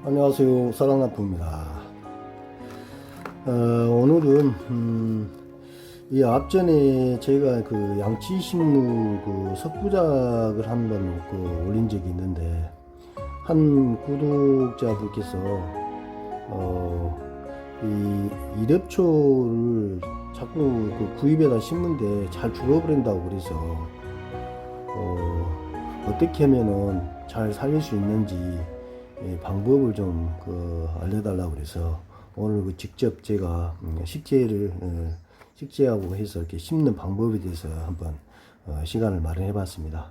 안녕하세요. 사랑나무입니다. 오늘은 이 앞전에 제가 그 양치식물 그 석부작을 한번 올린 적이 있는데 한 구독자분께서 이 이력초를 자꾸 그 구입에다 심는데 잘 죽어버린다고 그래서 어떻게 하면은 잘 살릴 수 있는지 방법을 좀 알려달라고 그래서 오늘 직접 제가 식재하고 해서 이렇게 심는 방법에 대해서 한번 시간을 마련해 봤습니다.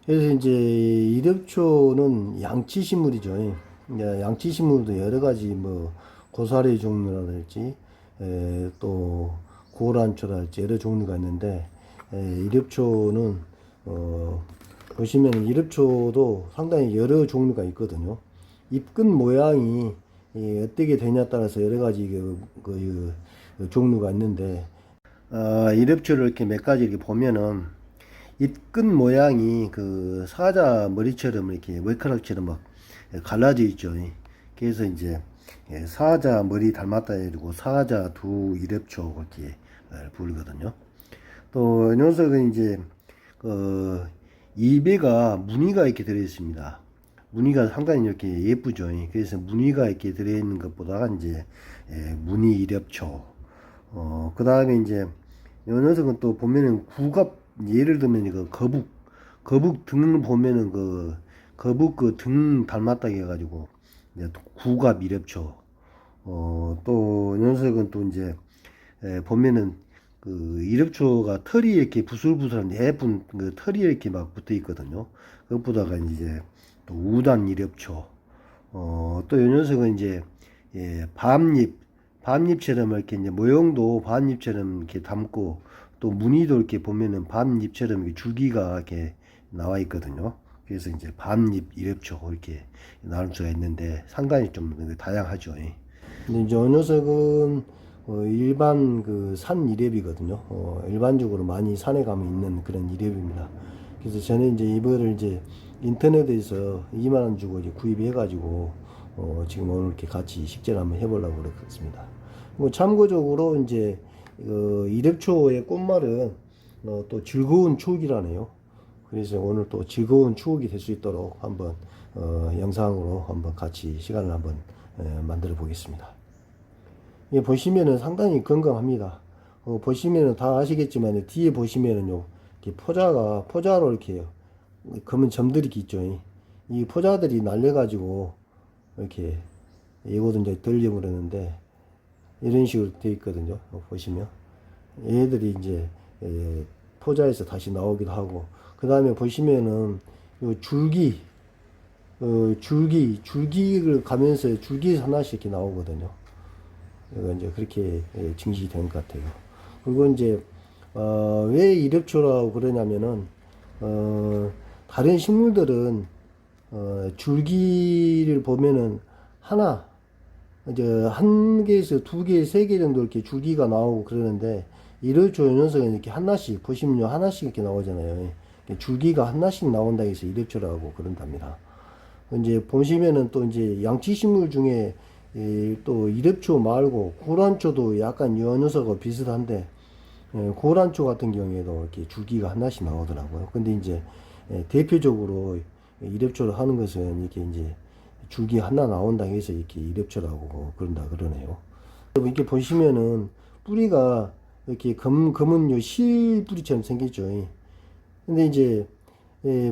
그래서 이제 이력초는 양치식물이죠. 양치식물도 여러 가지 뭐 고사리 종류라든지 또 고란초랄지 여러 종류가 있는데 이력초는 보시면 이력초도 상당히 여러 종류가 있거든요. 잎끝 모양이 어떻게 되냐에 따라서 여러 가지 종류가 있는데, 이력초를 이렇게 몇 가지 이렇게 보면은 잎끝 모양이 그 사자 머리처럼 이렇게 머리카락처럼 막 갈라져 있죠. 그래서 이제 사자 머리 닮았다 해가지고 사자 두 이력초 이렇게 부르거든요. 또 이 녀석은 이제 입에가 무늬가 이렇게 들어 있습니다. 무늬가 상당히 이렇게 예쁘죠. 그래서 무늬가 이렇게 들어 있는 것보다가 이제 무늬 이력초. 그 다음에 이제 이 녀석은 또 보면은 구갑, 예를 들면 이거 거북 등을 보면은 거북 그 등 닮았다 해가지고 이제 구갑 이력초. 또 이 녀석은 또 이제 보면은 그 이력초가 털이 이렇게 부슬부슬한 예쁜 그 털이 이렇게 막 붙어 있거든요. 그것보다가 이제 또 우단 이력초. 또 이 녀석은 이제 밤잎처럼 이렇게 이제 모형도 밤잎처럼 이렇게 담고 또 무늬도 이렇게 보면은 밤잎처럼 이렇게 줄기가 이렇게 나와 있거든요. 그래서 이제 밤잎 이력초 이렇게 나올 수가 있는데 상당히 좀 다양하죠. 근데 이제 이 녀석은 일반 그 산 이랩이거든요. 일반적으로 많이 산에 가면 있는 그런 이랩입니다. 그래서 저는 이제 이거를 이제 인터넷에서 2만원 주고 이제 구입해가지고 지금 오늘 이렇게 같이 식재를 한번 해보려고 그렇습니다. 뭐 참고적으로 이제 이랩초의 꽃말은 또 즐거운 추억이라네요. 그래서 오늘 또 즐거운 추억이 될 수 있도록 한번 영상으로 한번 같이 시간을 한번 만들어 보겠습니다. 예, 보시면은 상당히 건강합니다. 보시면은 다 아시겠지만 뒤에 보시면은요, 이렇게 포자로 이렇게 검은 점들이 이렇게 있죠. 이 포자들이 날려가지고 이렇게 이거도 이제 들려버렸는데 이런 식으로 되어 있거든요. 보시면 얘들이 이제 포자에서 다시 나오기도 하고, 그 다음에 보시면은 요 줄기를 가면서 줄기 하나씩 이렇게 나오거든요. 이거 이제 그렇게 증식이 된 것 같아요. 그리고 이제 왜 이력초라고 그러냐면은 다른 식물들은 줄기를 보면은 하나 이제 한 개에서 두 개, 세 개 정도 이렇게 줄기가 나오고 그러는데 이력초 녀석은 이렇게 하나씩 보시면요 하나씩 이렇게 나오잖아요. 줄기가 하나씩 나온다 해서 이력초라고 그런답니다. 이제 보시면은 또 이제 양치식물 중에 또 이력초 말고 고란초도 약간 요 녀석하고 비슷한데 고란초 같은 경우에도 이렇게 줄기가 하나씩 나오더라고요. 근데 이제 대표적으로 이력초를 하는 것은 이렇게 이제 줄기 하나 나온다 해서 이렇게 이력초라고 그런다 그러네요. 이렇게 보시면은 뿌리가 이렇게 검은 요 실뿌리처럼 생겼죠. 근데 이제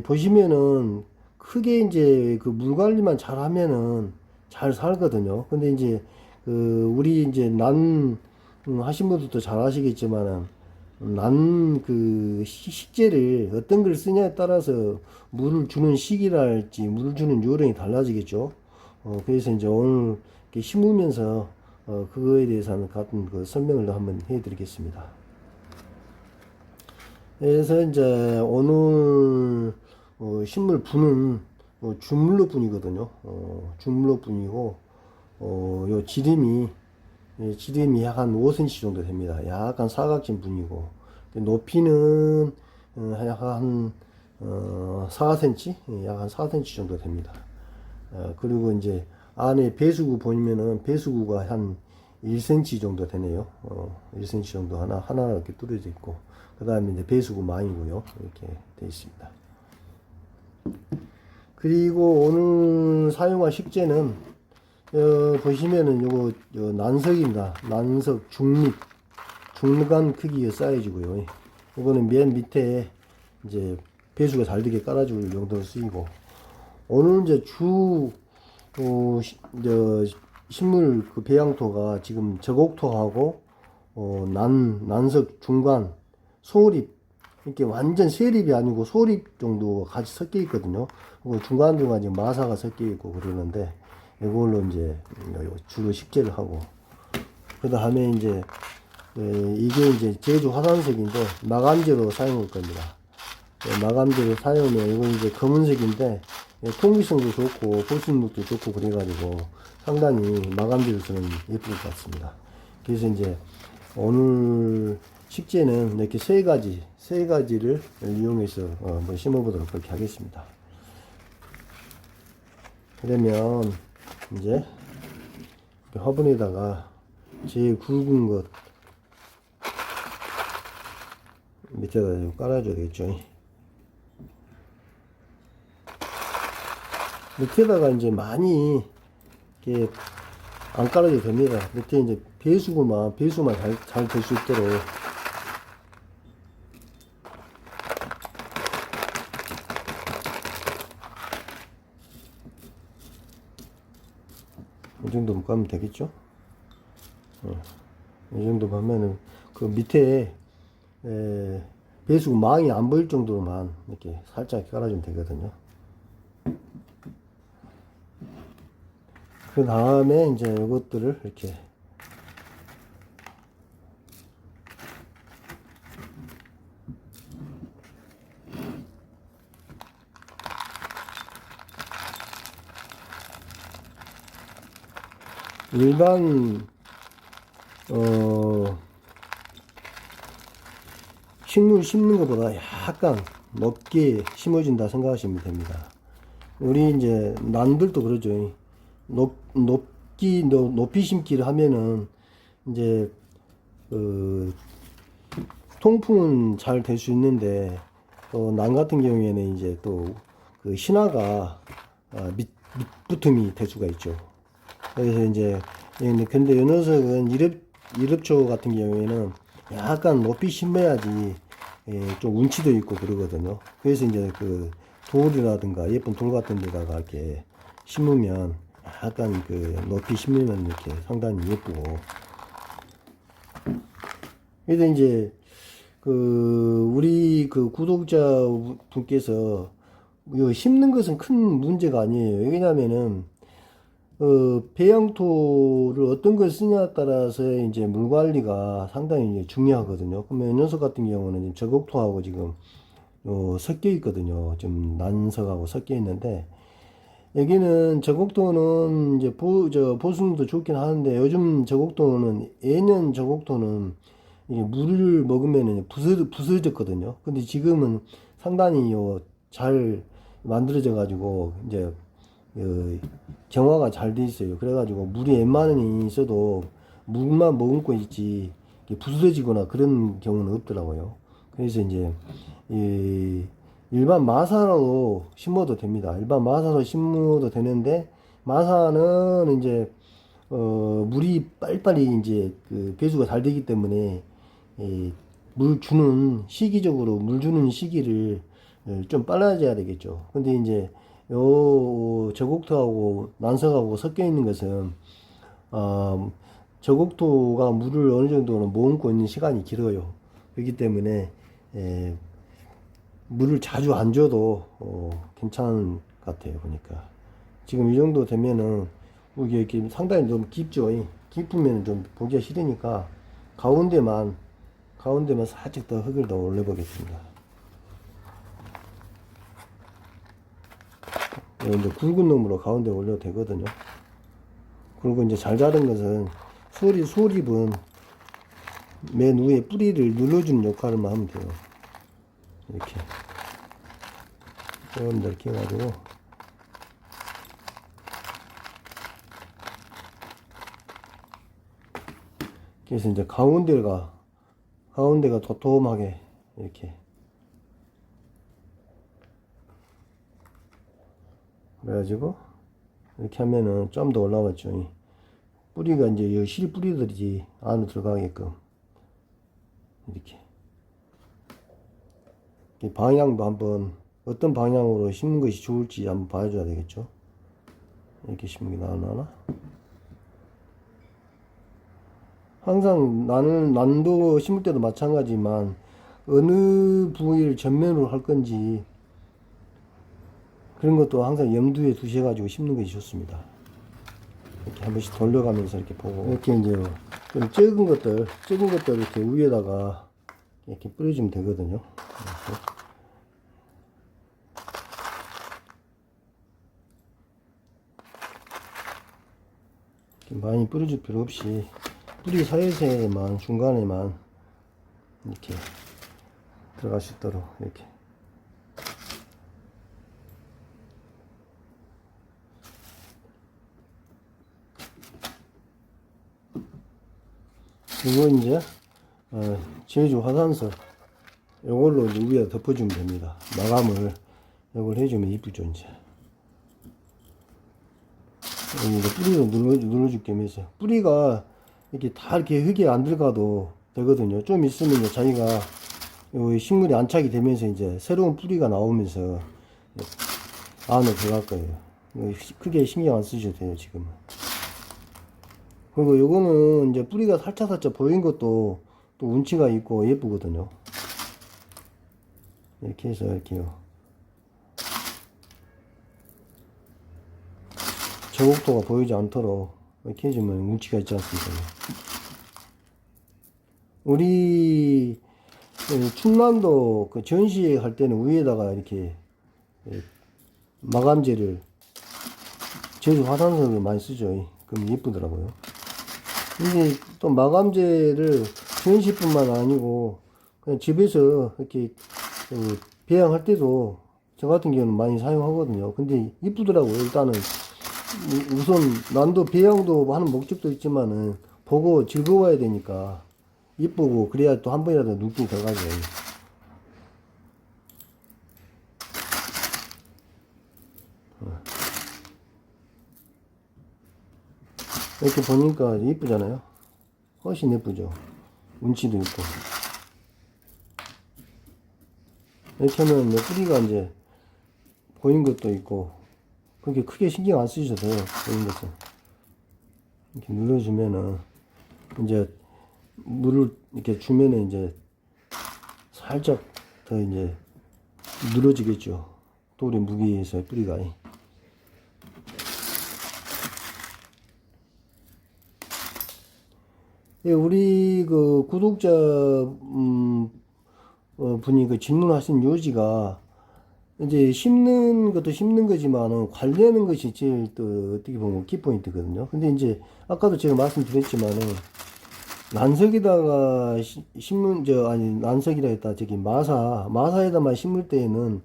보시면은 크게 이제 그 물 관리만 잘 하면은 잘 살거든요. 근데 이제 우리 이제 하신 분들도 잘 아시겠지만은 식재를 어떤 걸 쓰냐에 따라서 물을 주는 시기랄지 물을 주는 요령이 달라지겠죠. 그래서 이제 오늘 이렇게 심으면서 그거에 대해서는 같은 그 설명을 한번 해드리겠습니다. 그래서 이제 오늘 식물 분은 주물로 분이거든요. 주물로 분이고 요 지름이 약 한 5cm 정도 됩니다. 약간 사각진 분이고 높이는 약한 4cm, 약 한 4cm 정도 됩니다. 그리고 이제 안에 배수구 보면은 배수구가 한 1cm 정도 되네요. 1cm 정도 하나 이렇게 뚫어져 있고, 그 다음에 이제 배수구 망이고요. 이렇게 되어 있습니다. 그리고 오늘 사용할 식재는, 보시면은 요거 난석입니다. 난석 중간 크기의 사이즈고요. 이거는 맨 밑에 이제 배수가 잘 되게 깔아줄 용도로 쓰이고, 오늘 이제 식물 그 배양토가 지금 저곡토하고 난석 중간 소립, 이렇게 완전 세립이 아니고 소립 정도 같이 섞여 있거든요. 그리고 중간중간 지금 마사가 섞여 있고 그러는데, 이걸로 이제 주로 식재를 하고, 그 다음에 이제 이게 이제 제주 화산석인데 마감재로 사용할 겁니다. 마감재로 사용하면 이건 이제 검은색인데 통기성도 좋고 보습력도 좋고 그래가지고 상당히 마감재로서는 예쁠 것 같습니다. 그래서 이제 오늘 식재는 이렇게 세 가지를 이용해서 한번 심어보도록 그렇게 하겠습니다. 그러면 이제 화분에다가 제일 굵은 것 밑에다 좀 깔아줘야 되겠죠. 밑에다가 이제 많이 이렇게 안 깔아도 됩니다. 밑에 이제 배수만 잘 될 수 있도록 이 정도만 까면 되겠죠. 이 정도 하면은 그 밑에 배수구 망이 안 보일 정도로만 이렇게 살짝 깔아주면 되거든요. 그 다음에 이제 이것들을 이렇게 일반 식물 심는 것보다 약간 높게 심어진다 생각하시면 됩니다. 우리 이제 난들도 그러죠. 높이 심기를 하면은 이제 통풍은 잘 될 수 있는데, 난 같은 경우에는 이제 또 그 신화가 밑부텀이 될 수가 있죠. 그래서 이제 근데 이 녀석은 이럽초 같은 경우에는 약간 높이 심어야지 좀 운치도 있고 그러거든요. 그래서 이제 그 돌이라든가 예쁜 돌 같은 데다가 이렇게 심으면 약간 그 높이 심으면 이렇게 상당히 예쁘고. 그래서 이제 그 우리 그 구독자 분께서 이거 심는 것은 큰 문제가 아니에요. 왜냐면은 배양토를 어떤 걸 쓰냐에 따라서 이제 물 관리가 상당히 이제 중요하거든요. 그러면 이 녀석 같은 경우는 저곡토하고 지금 섞여 있거든요. 좀 난석하고 섞여 있는데, 여기는 저곡토는 이제 보수도 좋긴 하는데, 요즘 저곡토는 예년 저곡토는 이게 물을 먹으면 부서졌거든요. 근데 지금은 상당히 잘 만들어져 가지고 이제 정화가 잘 돼 있어요. 그래가지고 물이 웬만히 있어도 물만 머금고 있지 부스러지거나 그런 경우는 없더라고요. 그래서 이제 일반 마사로 심어도 됩니다. 일반 마사로 심어도 되는데, 마사는 이제 물이 빨리빨리 이제 그 배수가 잘 되기 때문에 물 주는 시기적으로 물 주는 시기를 좀 빨라져야 되겠죠. 근데 이제 저곡토하고 난석하고 섞여 있는 것은 저곡토가 물을 어느 정도는 머금고 있는 시간이 길어요. 그렇기 때문에 물을 자주 안 줘도 괜찮은 것 같아요. 보니까 지금 이 정도 되면은 이게 이렇게 상당히 좀 깊죠. 깊으면 좀 보기가 싫으니까 가운데만 살짝 더 흙을 더 올려 보겠습니다. 이제 굵은 놈으로 가운데 올려도 되거든요. 그리고 이제 잘 자른 것은 소립은 맨 위에 뿌리를 눌러주는 역할만 하면 돼요. 이렇게 좀 넓게 해가지고 그래서 이제 가운데가 도톰하게 이렇게 그래가지고 이렇게 하면은 좀 더 올라왔죠. 뿌리가 이제 이 실 뿌리들이 안으로 들어가게끔 이렇게 방향도 한번 어떤 방향으로 심는 것이 좋을지 한번 봐줘야 되겠죠. 이렇게 심는 게 나나? 항상 난도 심을 때도 마찬가지지만 어느 부위를 전면으로 할 건지 그런 것도 항상 염두에 두셔가지고 심는 것이 좋습니다. 이렇게 한 번씩 돌려가면서 이렇게 보고 이렇게 이제 좀 적은 것들 이렇게 위에다가 이렇게 뿌려주면 되거든요. 이렇게 많이 뿌려줄 필요 없이 뿌리 사이사이에만 중간에만 이렇게 들어갈 수 있도록 이렇게 이거 이제 제주 화산석 이걸로 이제 위에 덮어주면 됩니다. 마감을 이걸 해주면 이쁘죠. 이제 뿌리로 눌러줄 겸해서 뿌리가 이렇게 다 이렇게 흙에 안 들어가도 되거든요. 좀 있으면 이제 자기가 식물이 안착이 되면서 이제 새로운 뿌리가 나오면서 안으로 들어갈 거예요. 크게 신경 안 쓰셔도 돼요, 지금은. 그리고 요거는 이제 뿌리가 살짝 보인 것도 또 운치가 있고 예쁘거든요. 이렇게 해서 이렇게요. 저곡도가 보이지 않도록 이렇게 해주면 운치가 있지 않습니까? 우리 충남도 그 전시회 할 때는 위에다가 이렇게 마감재를 제주 화산석을 많이 쓰죠. 그럼 예쁘더라고요. 근데 또 마감재를 전시뿐만 아니고 그냥 집에서 이렇게 배양할 때도 저 같은 경우는 많이 사용하거든요. 근데 이쁘더라고요. 일단은 우선 난도 배양도 하는 목적도 있지만은 보고 즐거워야 되니까 이쁘고 그래야 또 한 번이라도 눈길이 들어가죠. 이렇게 보니까 이쁘잖아요. 훨씬 예쁘죠. 운치도 있고. 이렇게 하면 뿌리가 이제 보인 것도 있고 그렇게 크게 신경 안 쓰셔도 돼요. 보인 것은 이렇게 눌러주면은 이제 물을 이렇게 주면은 이제 살짝 더 이제 늘어지겠죠. 돌의 무게에서 뿌리가. 예, 우리 그 구독자 분이 그 질문하신 요지가 이제 심는 것도 심는 거지만은 관리하는 것이 제일 또 어떻게 보면 키포인트거든요. 근데 이제 아까도 제가 말씀드렸지만은 난석에다가 심는 난석이라 했다 저기 마사에다만 심을 때에는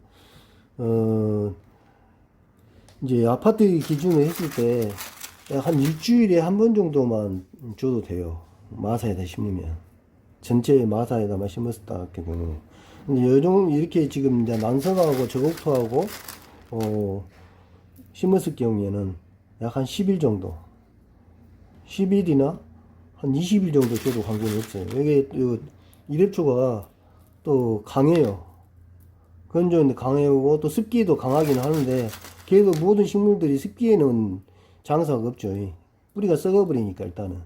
이제 아파트 기준으로 했을 때 한 일주일에 한 번 정도만 줘도 돼요. 마사에다 심으면 전체 마사에다만 심었다 경우. 근데 이렇게 지금 이제 난석하고 저곡토하고 심었을 경우에는 약 한 10일 정도, 10일이나 한 20일 정도 줘도 관계는 없어요. 이게 이랩초가 또 강해요. 건조한데 강해오고 또 습기에도 강하긴 하는데 그래도 모든 식물들이 습기에는 장사가 없죠. 뿌리가 썩어버리니까 일단은.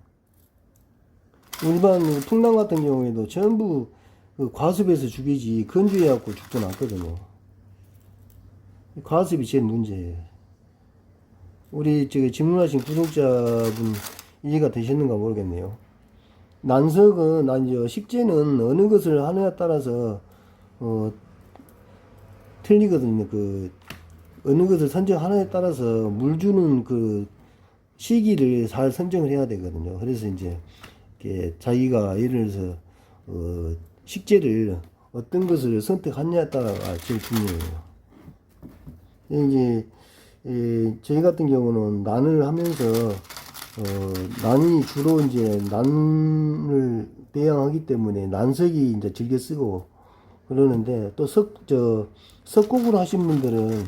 일반 풍랑 같은 경우에도 전부 과습에서 죽이지 건조해갖고 죽진 않거든요. 과습이 제일 문제예요. 우리 질문하신 구독자분 이해가 되셨는가 모르겠네요. 난석은 식재는 어느 것을 하느냐에 따라서 틀리거든요. 어느 것을 선정하느냐에 따라서 물 주는 시기를 잘 선정을 해야 되거든요. 그래서 이제 자기가 예를 들어서 식재를 어떤 것을 선택하느냐에 따라가 제일 중요해요. 이제 저희 같은 경우는 난을 하면서 난이 주로 이제 난을 배양하기 때문에 난석이 이제 즐겨 쓰고 그러는데 또 석곡을 하신 분들은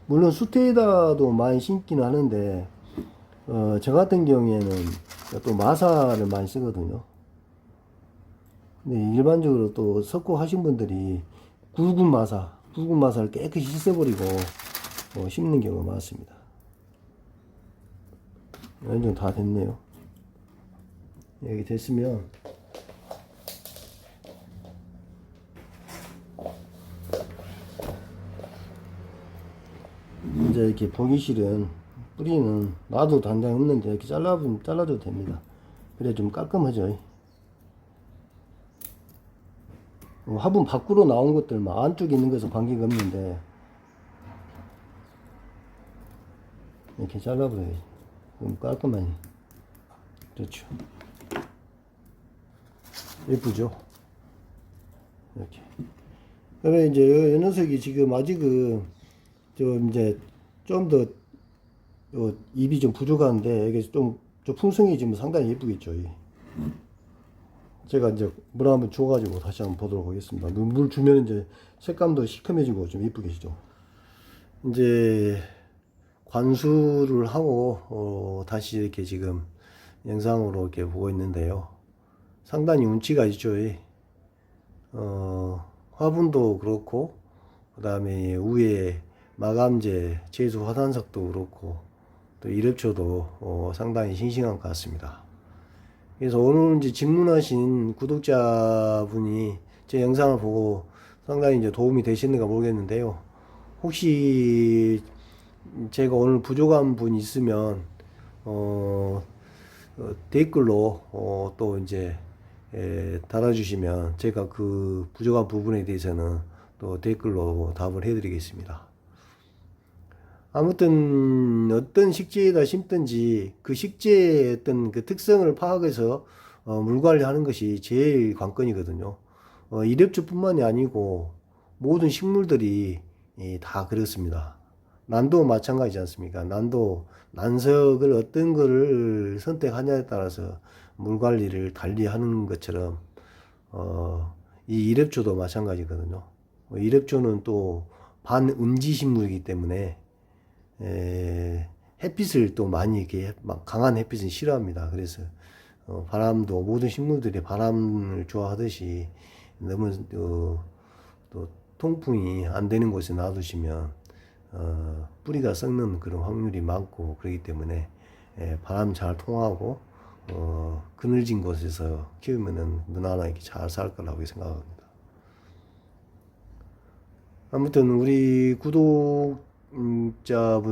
물론 수태에다도 많이 심기는 하는데 저 같은 경우에는 또 마사를 많이 쓰거든요. 근데 일반적으로 또 석곡 하신 분들이 굵은 마사를 깨끗이 씻어버리고 심는 경우가 많습니다. 어느 정도 다 됐네요. 여기 됐으면 이제 이렇게 보기 싫은 뿌리는 놔도 단장 없는데 이렇게 잘라도 됩니다. 그래 좀 깔끔하죠. 화분 밖으로 나온 것들만 안쪽에 있는 것은 관계가 없는데 이렇게 잘라버려야지. 그럼 깔끔하니. 그렇죠. 예쁘죠? 이렇게. 그러면 이제 이 녀석이 지금 아직은 이제 좀 더 입이 좀 부족한데 이게 좀 풍성해지면 상당히 예쁘겠죠. 제가 이제 물 한번 줘가지고 다시 한번 보도록 하겠습니다. 물 주면 이제 색감도 시커매지고 좀 예쁘겠죠. 이제 관수를 하고 다시 이렇게 지금 영상으로 이렇게 보고 있는데요. 상당히 운치가 있죠. 화분도 그렇고 그 다음에 위에 마감재 제수 화단석도 그렇고 또 이랩초도 상당히 싱싱한 것 같습니다. 그래서 오늘 이제 질문하신 구독자분이 제 영상을 보고 상당히 이제 도움이 되시는가 모르겠는데요. 혹시 제가 오늘 부족한 분 있으면 댓글로 또 이제 달아주시면 제가 그 부족한 부분에 대해서는 또 댓글로 답을 해드리겠습니다. 아무튼 어떤 식재에다 심든지 그 식재의 어떤 그 특성을 파악해서 물 관리하는 것이 제일 관건이거든요. 이랩초뿐만이 아니고 모든 식물들이 다 그렇습니다. 난도 마찬가지지 않습니까? 난석을 어떤 거를 선택하냐에 따라서 물 관리를 달리 하는 것처럼 이 이랩초도 마찬가지거든요. 이랩초는 또 반음지 식물이기 때문에 햇빛을 또 많이 이렇게 막 강한 햇빛은 싫어합니다. 그래서 바람도 모든 식물들이 바람을 좋아하듯이 너무 또 통풍이 안 되는 곳에 놔두시면 뿌리가 썩는 그런 확률이 많고 그렇기 때문에 바람 잘 통하고 그늘진 곳에서 키우면은 무난하게 잘 살 거라고 생각합니다. 아무튼 우리 구독자분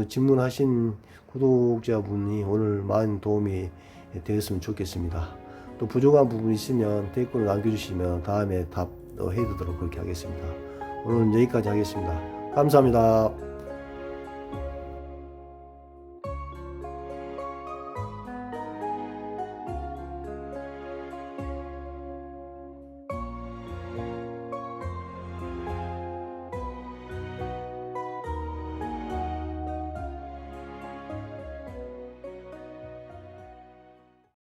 질문하신 구독자분이 오늘 많은 도움이 되었으면 좋겠습니다. 또 부족한 부분 있으면 댓글을 남겨주시면 다음에 답 해드리도록 그렇게 하겠습니다. 오늘은 여기까지 하겠습니다. 감사합니다.